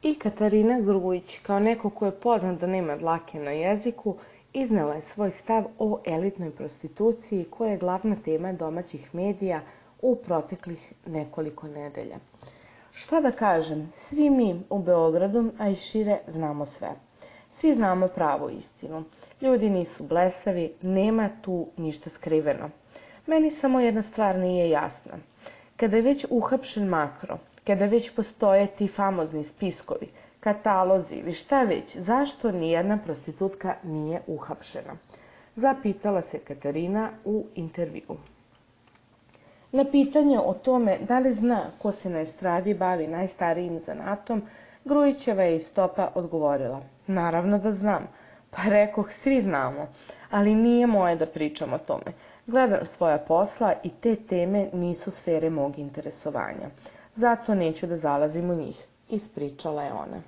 I Katarina Grujić, kao neko ko je poznat da nema dlake na jeziku, iznela je svoj stav o elitnoj prostituciji koja je glavna tema domaćih medija u proteklih nekoliko nedelja. Šta da kažem, svi mi u Beogradu, a i šire, znamo sve. Svi znamo pravu istinu. Ljudi nisu blesavi, nema tu ništa skriveno. Meni samo jedna stvar nije jasna. Kada je već uhapšen Makro, kada već postoje ti famozni spiskovi, katalozi ili šta već, zašto nijedna prostitutka nije uhapšena? Zapitala se Katarina u intervju. Na pitanje o tome da li zna ko se na estradi bavi najstarijim zanatom, Grujićeva je iz topa odgovorila: naravno da znam. Pa rekoh, svi znamo, ali nije moje da pričam o tome. Gledam svoja posla i te teme nisu sfere mog interesovanja. Zato neću da zalazim u njih, ispričala je ona.